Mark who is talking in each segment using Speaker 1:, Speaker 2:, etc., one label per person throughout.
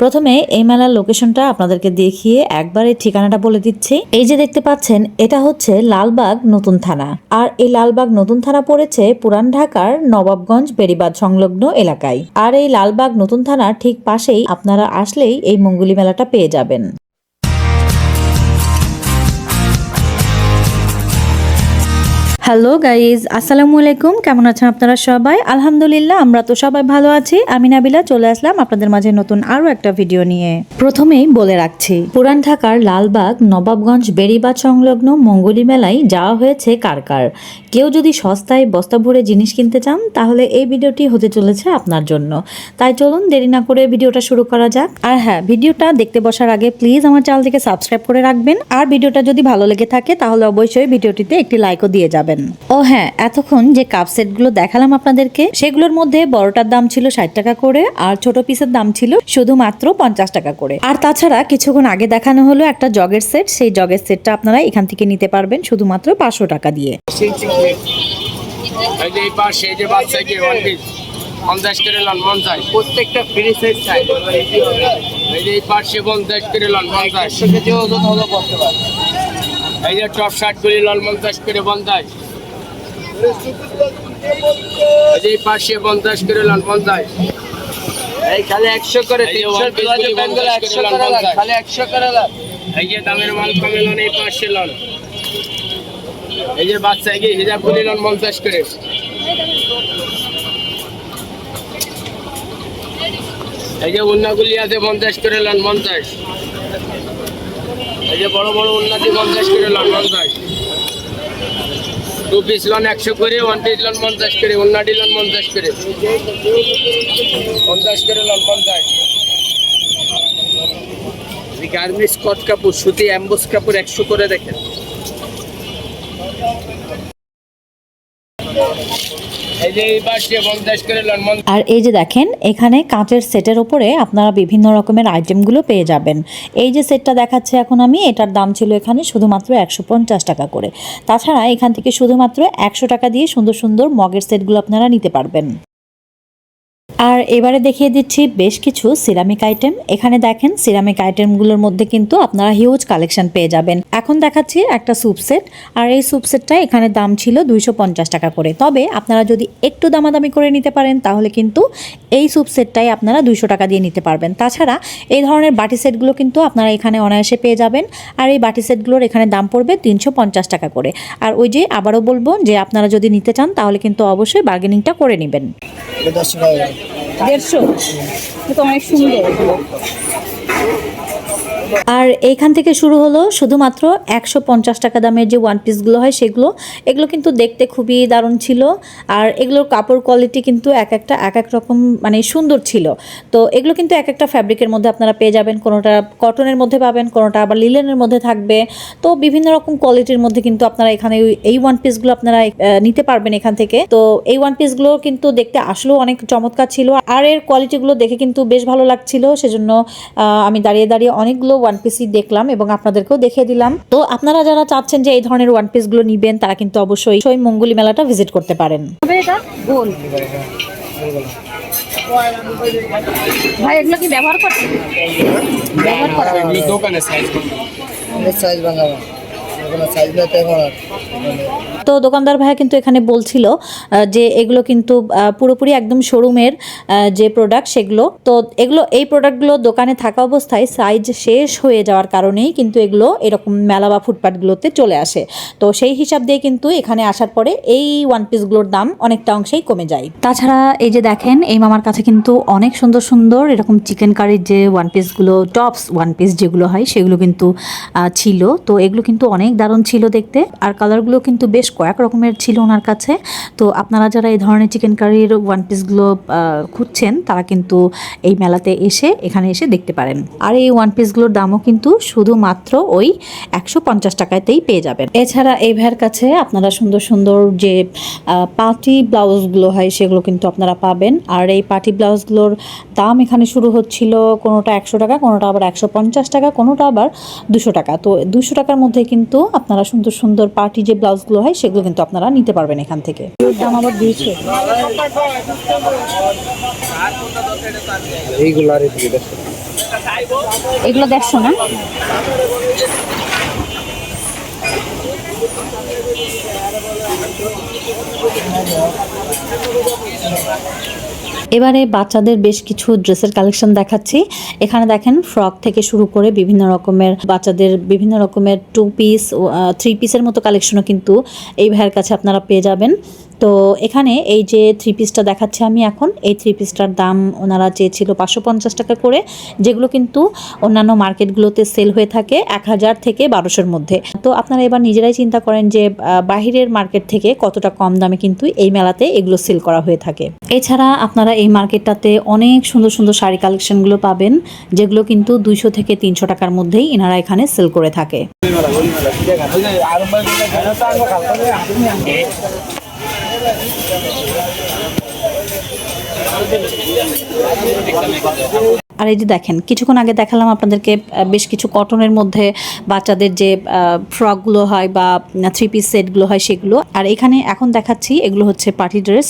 Speaker 1: প্রথমে এই মেলার লোকেশনটা আপনাদেরকে দেখিয়ে একবার এই ঠিকানাটা বলে দিচ্ছি। এই যে দেখতে পাচ্ছেন, এটা হচ্ছে লালবাগ নতুন থানা। আর এই লালবাগ নতুন থানা পড়েছে পুরান ঢাকার নবাবগঞ্জ বেড়িবাঁধ সংলগ্ন এলাকায়। আর এই লালবাগ নতুন থানার ঠিক পাশেই আপনারা আসলেই এই মঙ্গলী মেলাটা পেয়ে যাবেন। হ্যালো গাইজ, আসসালামু আলাইকুম। কেমন আছেন আপনারা সবাই? আলহামদুলিল্লাহ, আমরা তো সবাই ভালো আছি। আমি নাবিলা চলে আসলাম আপনাদের মাঝে নতুন আরো একটা ভিডিও নিয়ে। প্রথমেই বলে রাখছি, পুরান ঢাকার লালবাগ নবাবগঞ্জ বেড়িবাঁধ সংলগ্ন মঙ্গলী মেলায় যাওয়া হয়েছে কার কার। কেউ যদি সস্তায় বস্তা ভরে জিনিস কিনতে চান তাহলে এই ভিডিওটি হতে চলেছে আপনার জন্য। তাই চলুন দেরি না করে ভিডিওটা শুরু করা যাক। আর হ্যাঁ, ভিডিওটা দেখতে বসার আগে প্লিজ আমার চ্যানেলটিকে সাবস্ক্রাইব করে রাখবেন। আর ভিডিওটা যদি ভালো লেগে থাকে তাহলে অবশ্যই ভিডিওটিতে একটি লাইকও দিয়ে যাবেন। ও হ্যাঁ, এতক্ষণ যে কাপ সেটগুলো দেখালাম আপনাদেরকে, সেগুলোর মধ্যে বড়টার দাম ছিল 60 টাকা করে আর ছোট পিসের দাম ছিল শুধুমাত্র 50 টাকা করে। আর তাছাড়া কিছুক্ষণ আগে দেখানো হলো একটা জগের সেট, সেই জগের সেটটা আপনারা এখান থেকে নিতে পারবেন শুধুমাত্র 500 টাকা দিয়ে।
Speaker 2: প্রত্যেকটা ফ্রি সাইজ চাই, এই পাশে 50 করে লন 50 কেজি ওজন হলো করতে পারে। এই যে টপ শার্ট গুলি লন 50 করে 50, এই পাশে 50 করে লন 50, এই খালি 100 করে 300 প্লাজো প্যান্টগুলো 100 করে লাগ, খালি 100 করে লাগ। এই যে দামের মাল কমে লন, এই পাশে লন। এই যে বাচ্চা এই হিজাব গুলি লন 50 করে, এই যে উন্নাগুলি আছে 50 করে লন 50, এই যে বড় বড় উন্নতি 50 করে লন 50, 2 পিস লন 100 করে, 1 পিস লন 50 করে, উন্নাটি লন 50 করে, 50 করে লন 50। গার্মেন্টস কট কাপড় সুতি এমবোস কাপড় 100 করে দেখেন।
Speaker 1: আর এই যে দেখেন, এখানে কাঁচের সেটের উপরে আপনারা বিভিন্ন রকমের আইটেমগুলো পেয়ে যাবেন। এই যে সেটটা দেখাচ্ছে এখন আমি, এটার দাম ছিল এখানে শুধুমাত্র 150 টাকা করে। তাছাড়া এখান থেকে শুধুমাত্র 100 টাকা দিয়ে সুন্দর সুন্দর মগের সেটগুলো আপনারা নিতে পারবেন। আর এবারে দেখিয়ে দিচ্ছি বেশ কিছু সিরামিক আইটেম। এখানে দেখেন, সিরামিক আইটেমগুলোর মধ্যে কিন্তু আপনারা হিউজ কালেকশন পেয়ে যাবেন। এখন দেখাচ্ছি একটা স্যুপ সেট, আর এই স্যুপ সেটটা এখানে দাম ছিল 250 টাকা করে। তবে আপনারা যদি একটু দামাদামি করে নিতে পারেন তাহলে কিন্তু এই স্যুপ সেটটাই আপনারা 200 টাকা দিয়ে নিতে পারবেন। তাছাড়া এই ধরনের বাটি সেটগুলো কিন্তু আপনারা এখানে অনায়াসে পেয়ে যাবেন। আর এই বাটি সেটগুলোর এখানে দাম পড়বে 350 টাকা করে। আর ওই যে আবারও বলবো যে আপনারা যদি নিতে চান তাহলে কিন্তু অবশ্যই বার্গেনিংটা করে নেবেন।
Speaker 3: 150 তো অনেক সুন্দর।
Speaker 1: আর এইখান থেকে শুরু হলো শুধুমাত্র 150 টাকা দামের যে ওয়ান পিসগুলো হয় সেগুলো। এগুলো কিন্তু দেখতে খুবই দারুণ ছিল। আর এগুলোর কাপড় কোয়ালিটি কিন্তু এক এক রকম মানে সুন্দর ছিল। তো এগুলো কিন্তু এক একটা ফ্যাব্রিকের মধ্যে আপনারা পেয়ে যাবেন। কোনোটা কটনের মধ্যে পাবেন, কোনোটা আবার লিলেনের মধ্যে থাকবে। তো বিভিন্ন রকম কোয়ালিটির মধ্যে কিন্তু আপনারা এখানে এই ওয়ান পিসগুলো আপনারা নিতে পারবেন এখান থেকে। তো এই ওয়ান পিসগুলো কিন্তু দেখতে আসলেও অনেক চমৎকার ছিল। আর এর কোয়ালিটিগুলো দেখে কিন্তু বেশ ভালো লাগছিল। সেজন্য আমি দাঁড়িয়ে দাঁড়িয়ে অনেকগুলো ওয়ান পিসই দেখলাম এবং আপনাদেরকেও দেখিয়ে দিলাম। তো আপনারা যারা চাচ্ছেন যে এই ধরনের ওয়ান পিসগুলো নিবেন তারা কিন্তু অবশ্যই মঙ্গলী মেলাটা ভিজিট করতে পারেন।
Speaker 3: ভাই এগুলো কি ব্যবহার করছেন? ব্যবহার করা
Speaker 2: দোকানে সাইজ
Speaker 3: বানানো।
Speaker 1: তো দোকানদার ভাইয়া কিন্তু এখানে বলছিল যে এগুলো কিন্তু পুরোপুরি একদম শোরুমের যে প্রোডাক্ট সেগুলো। তো এই প্রোডাক্টগুলো দোকানে থাকা অবস্থায় সাইজ শেষ হয়ে যাওয়ার কারণেই কিন্তু এগুলো এরকম মেলা বা ফুটপাথগুলোতে চলে আসে। তো সেই হিসাব দিয়ে কিন্তু এখানে আসার পরে এই ওয়ান পিসগুলোর দাম অনেকটা অংশেই কমে যায়। তাছাড়া এই যে দেখেন, এই মামার কাছে কিন্তু অনেক সুন্দর সুন্দর এরকম চিকেন কারির যে ওয়ান পিসগুলো, টপস ওয়ান পিস যেগুলো হয় সেগুলো কিন্তু ছিল। তো এগুলো কিন্তু অনেক দারুণ ছিল দেখতে। আর কালারগুলো কিন্তু বেশ কয়েক রকমের ছিল ওনার কাছে। তো আপনারা যারা এই ধরনের চিকেন কারির ওয়ান পিসগুলো খুঁজছেন তারা কিন্তু এই মেলাতে এখানে এসে দেখতে পারেন। আর এই ওয়ান পিসগুলোর দামও কিন্তু শুধুমাত্র ওই 150 টাকাতেই পেয়ে যাবেন। এছাড়া এই ভাইয়ের কাছে আপনারা সুন্দর সুন্দর যে পার্টি ব্লাউজগুলো হয় সেগুলো কিন্তু আপনারা পাবেন। আর এই পার্টি ব্লাউজগুলোর দাম এখানে শুরু হচ্ছিল কোনোটা 100 টাকা, কোনোটা আবার 150 টাকা, কোনোটা আবার 200 টাকা। তো 200 টাকার মধ্যে কিন্তু আপনারা সুন্দর সুন্দর পার্টি যে ব্লাউজগুলো হয় সেগুলো কিন্তু আপনারা নিতে পারবেন এখান থেকে। দাম আবার দিয়েছে
Speaker 3: এগুলো 150 না?
Speaker 1: এবারে বাচ্চাদের বেশ কিছু ড্রেসের কালেকশন দেখাচ্ছি। এখানে দেখেন ফ্রক থেকে শুরু করে বিভিন্ন রকমের বাচ্চাদের বিভিন্ন রকমের 2 পিস 3 পিসের মতো কালেকশনও কিন্তু এই ভাইয়ের কাছে আপনারা পেয়ে যাবেন। তো এখানে এই যে 3 পিসটা দেখাচ্ছি আমি এখন, এই 3 পিসটার দাম ওনারা চেয়েছিল 550 টাকা করে, যেগুলো কিন্তু অন্যান্য মার্কেটগুলোতে সেল হয়ে থাকে 1000 থেকে 1200-এর মধ্যে। তো আপনারা এবার নিজেরাই চিন্তা করেন যে বাহিরের মার্কেট থেকে কতটা কম দামে কিন্তু এই মেলাতে এগুলো সেল করা হয়ে থাকে। এছাড়া আপনারা এই মার্কেটটাতে অনেক সুন্দর সুন্দর শাড়ি কালেকশনগুলো পাবেন, যেগুলো কিন্তু 200 থেকে 300 টাকার মধ্যেই এনারা এখানে সেল করে থাকে। আর এই যে দেখেন কিছুক্ষণ আগে দেখালাম আপনাদেরকে বেশ কিছু কটনের মধ্যে বাচ্চাদের যে ফ্রকগুলো হয় বা 3 পিস সেটগুলো হয় সেগুলো, আর এখানে এখন দেখাচ্ছি এগুলো হচ্ছে পার্টি ড্রেস।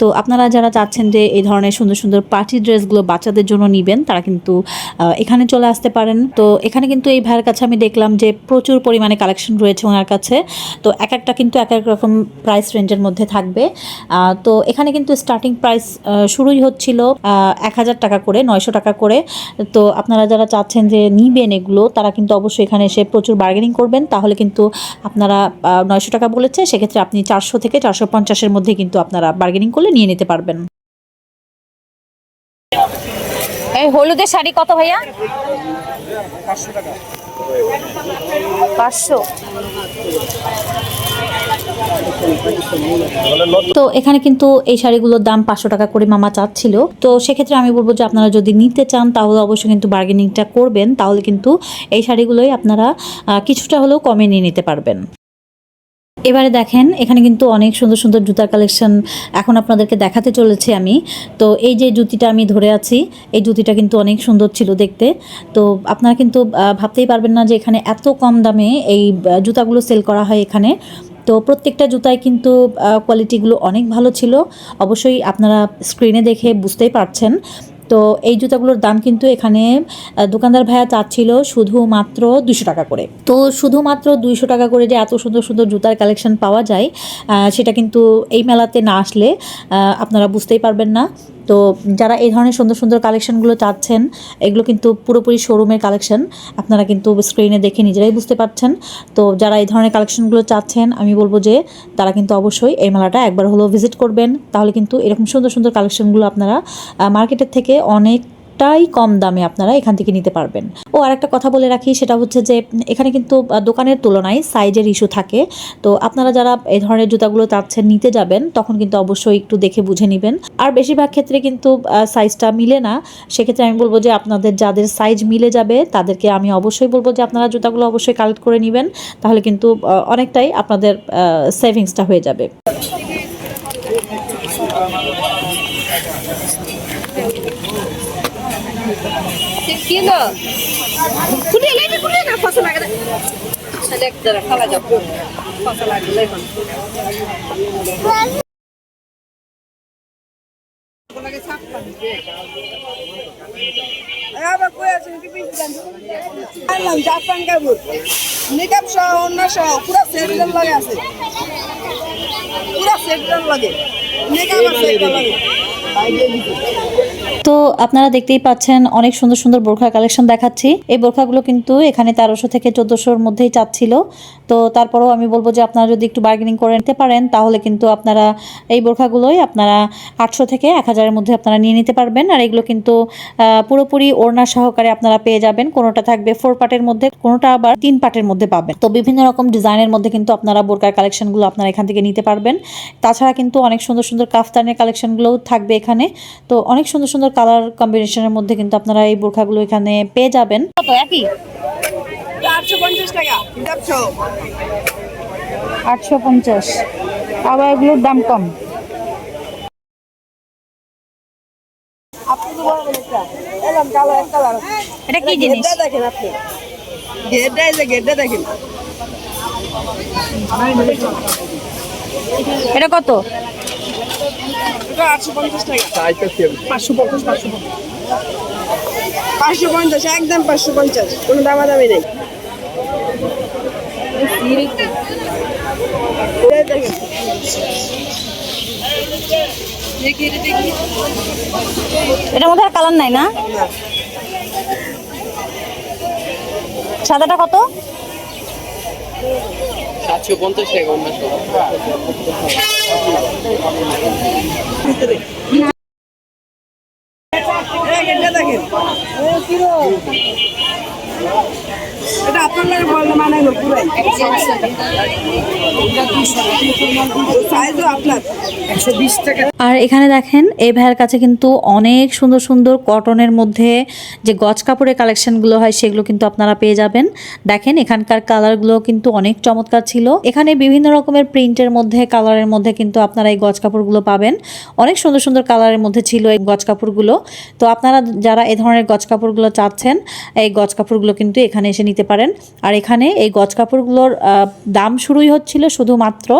Speaker 1: তো আপনারা যারা চাচ্ছেন যে এই ধরনের সুন্দর সুন্দর পার্টি ড্রেসগুলো বাচ্চাদের জন্য নেবেন, তারা কিন্তু এখানে চলে আসতে পারেন। তো এখানে কিন্তু এই ভাইয়ের কাছে আমি দেখলাম যে প্রচুর পরিমাণে কালেকশন রয়েছে ওনার কাছে। তো এক একটা কিন্তু এক এক রকম প্রাইস রেঞ্জের মধ্যে থাকবে। তো এখানে কিন্তু স্টার্টিং প্রাইস শুরুই হচ্ছিল 1000 টাকা করে, 900 টাকা করে। তো আপনারা যারা চাচ্ছেন যে নিবেন এগুলো, তারা কিন্তু অবশ্যই এখানে এসে প্রচুর বার্গেনিং করবেন, তাহলে কিন্তু আপনারা 900 টাকা বলেছে, সেক্ষেত্রে আপনি 400 থেকে 450-এর মধ্যে কিন্তু আপনারা বার্গেনিং করলে নিয়ে নিতে পারবেন।
Speaker 3: এই হলুদের শাড়ি কত ভাইয়া?
Speaker 2: 500 টাকা।
Speaker 3: 500।
Speaker 1: তো এখানে কিন্তু এই শাড়িগুলোর দাম 500 টাকা করে মামা চাচ্ছিল। তো সেক্ষেত্রে আমি বলবো যে আপনারা যদি নিতে চান তাহলে অবশ্যই কিন্তু বার্গেনিংটা করবেন, তাহলে কিন্তু এই শাড়িগুলোই আপনারা কিছুটা হলেও কমে নিয়ে নিতে পারবেন। এবারে দেখেন এখানে কিন্তু অনেক সুন্দর সুন্দর জুতার কালেকশন এখন আপনাদেরকে দেখাতে চলেছি আমি। তো এই যে জুতিটা আমি ধরে আছি, এই জুতিটা কিন্তু অনেক সুন্দর ছিল দেখতে। তো আপনারা কিন্তু ভাবতেই পারবেন না যে এখানে এত কম দামে এই জুতাগুলো সেল করা হয় এখানে। তো প্রত্যেকটা জুতায় কিন্তু কোয়ালিটিগুলো অনেক ভালো ছিল, অবশ্যই আপনারা স্ক্রিনে দেখে বুঝতেই পারছেন। তো এই জুতাগুলোর দাম কিন্তু এখানে দোকানদার ভাইয়া চাচ্ছিল শুধুমাত্র 200 টাকা করে। তো শুধুমাত্র 200 টাকা করে যে এত সুন্দর সুন্দর জুতার কালেকশন পাওয়া যায়, সেটা কিন্তু এই মেলাতে না আসলে আপনারা বুঝতেই পারবেন না। তো যারা এই ধরনের সুন্দর সুন্দর কালেকশনগুলো চাচ্ছেন, এগুলো কিন্তু পুরোপুরি শোরুমের কালেকশন, আপনারা কিন্তু স্ক্রিনে দেখে নিজেরাই বুঝতে পারছেন। তো যারা এই ধরনের কালেকশনগুলো চাচ্ছেন, আমি বলবো যে তারা কিন্তু অবশ্যই এই মেলাটা একবার হলেও ভিজিট করবেন, তাহলে কিন্তু এরকম সুন্দর সুন্দর কালেকশনগুলো আপনারা মার্কেটের থেকে অনেকটাই কম দামে আপনারা এখান থেকে নিতে পারবেন। ও আরেকটা কথা বলে রাখি, সেটা হচ্ছে যে এখানে কিন্তু দোকানের তুলনায় সাইজের ইস্যু থাকে। তো আপনারা যারা এই ধরনের জুতাগুলো চাচ্ছেন নিতে যাবেন, তখন কিন্তু অবশ্যই একটু দেখে বুঝে নেবেন। আর বেশিরভাগ ক্ষেত্রে কিন্তু সাইজটা মিলে না, সেক্ষেত্রে আমি বলবো যে আপনাদের যাদের সাইজ মিলে যাবে তাদেরকে আমি অবশ্যই বলবো যে আপনারা জুতাগুলো অবশ্যই কালেক্ট করে নেবেন, তাহলে কিন্তু অনেকটাই আপনাদের সেভিংসটা হয়ে যাবে।
Speaker 3: কিলো কুড়ি লেগে কুড়ি না ফসল লাগে না সেলেক্ট করে খাওয়া যাবে ফসল লাগে লেমন লাগে ছাপ করে আবার কই আছে কি পিস দেন আনলাম জাপান কাবুর নিকাপ সহ অন্য সহ পুরো সেটল লাগে আছে পুরো সেটল লাগে নিকাপ সেটল লাগে
Speaker 1: তো আপনারা দেখতেই পাচ্ছেন অনেক সুন্দর সুন্দর বোরখা কালেকশন দেখাচ্ছি। এই বোরখাগুলো কিন্তু এখানে 1300 থেকে 1400-এর মধ্যেই চাচ্ছিল। তো তারপরেও আমি বলবো যে আপনারা যদি একটু বার্গেনিং করে নিতে পারেন, তাহলে কিন্তু আপনারা এই বোরখাগুলোই আপনারা 800 থেকে 1000-এর মধ্যে আপনারা নিয়ে নিতে পারবেন। আর এগুলো কিন্তু পুরোপুরি ওড়না সহকারে আপনারা পেয়ে যাবেন। কোনোটা থাকবে 4 পার্টের মধ্যে, কোনোটা আবার 3 পার্টের মধ্যে পাবেন। তো বিভিন্ন রকম ডিজাইনের মধ্যে কিন্তু আপনারা বোরকার কালেকশনগুলো আপনারা এখান থেকে নিতে পারবেন। তাছাড়া কিন্তু অনেক সুন্দর সুন্দর কাফতানের কালেকশনগুলোও থাকবে এখানে। তো অনেক সুন্দর সুন্দর কালার কম্বিনেশনের মধ্যে কিন্তু আপনারা এই বোরখাগুলো এখানে পেয়ে যাবেন।
Speaker 3: কত একই
Speaker 2: 850 টাকা
Speaker 3: 850, আবার এগুলোর দাম কম।
Speaker 2: আপনি তো বলবেন এটা এলাম কালো এক কালার
Speaker 3: এটা কি জিনিস
Speaker 2: দেখেন আপনি গেটটা এই যে গেটটা দেখেন
Speaker 1: এটা কত?
Speaker 3: এটা 850 টাকা। 550 একদম 550, কোনো দামাদামি নেই। এই দেখেন।
Speaker 1: এটার মধ্যে আর কালার নাই না? সাদাটা কত?
Speaker 2: 750 টাকা অন্য সব।
Speaker 3: এটা দেখেন। এটা আপনার লাগে বললে মানাইলো পুরাই। সাইজও আপনার 120 টাকা।
Speaker 1: আর এখানে দেখেন এই ভাইয়ের কাছে কিন্তু অনেক সুন্দর সুন্দর কটনের মধ্যে যে গজ কাপড়ের কালেকশনগুলো হয় সেগুলো কিন্তু আপনারা পেয়ে যাবেন। দেখেন এখানকার কালারগুলো কিন্তু অনেক চমৎকার ছিল। এখানে বিভিন্ন রকমের প্রিন্টের মধ্যে কালারের মধ্যে কিন্তু আপনারা এই গজ কাপড়গুলো পাবেন। অনেক সুন্দর সুন্দর কালারের মধ্যে ছিল এই গজ কাপড়গুলো। তো আপনারা যারা এই ধরনের গজ কাপড়গুলো চাচ্ছেন এই গজ কাপড়গুলো কিন্তু এখানে এসে নিতে পারেন। আর এখানে এই গজ কাপড়গুলোর দাম শুরুই হচ্ছিল শুধুমাত্র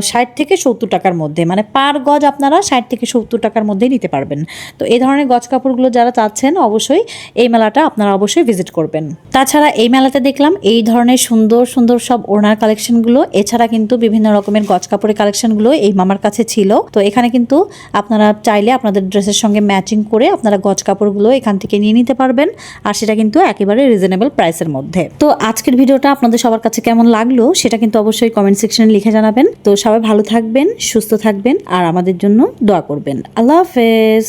Speaker 1: 60 থেকে 70 টাকার মধ্যে, মানে পার গজ আপনারা 60 থেকে 70 টাকার মধ্যেই নিতে পারবেন। তো এই ধরনের গজ কাপড়গুলো যারা চাচ্ছেন অবশ্যই এই মেলাটা আপনারা অবশ্যই ভিজিট করবেন। তাছাড়া এই মেলাতে দেখলাম এই ধরনের সুন্দর সুন্দর সব ওড়নার কালেকশনগুলো, এছাড়া কিন্তু বিভিন্ন রকমের গজ কাপড়ের কালেকশনগুলো এই মামার কাছে ছিল। তো এখানে কিন্তু আপনারা চাইলে আপনাদের ড্রেসের সঙ্গে ম্যাচিং করে আপনারা গজ কাপড়গুলো এখান থেকে নিয়ে নিতে পারবেন, আর সেটা কিন্তু একেবারে রিজনেবল প্রাইসের মধ্যে। তো আজকের ভিডিওটা আপনাদের সবার কাছে কেমন লাগলো সেটা কিন্তু অবশ্যই কমেন্ট সেকশনে লিখে জানাবেন। তো সবাই ভালো থাকবেন, সুস্থ থাকবেন, আর আমাদের জন্য দোয়া করবেন। আল্লাহ হাফেজ।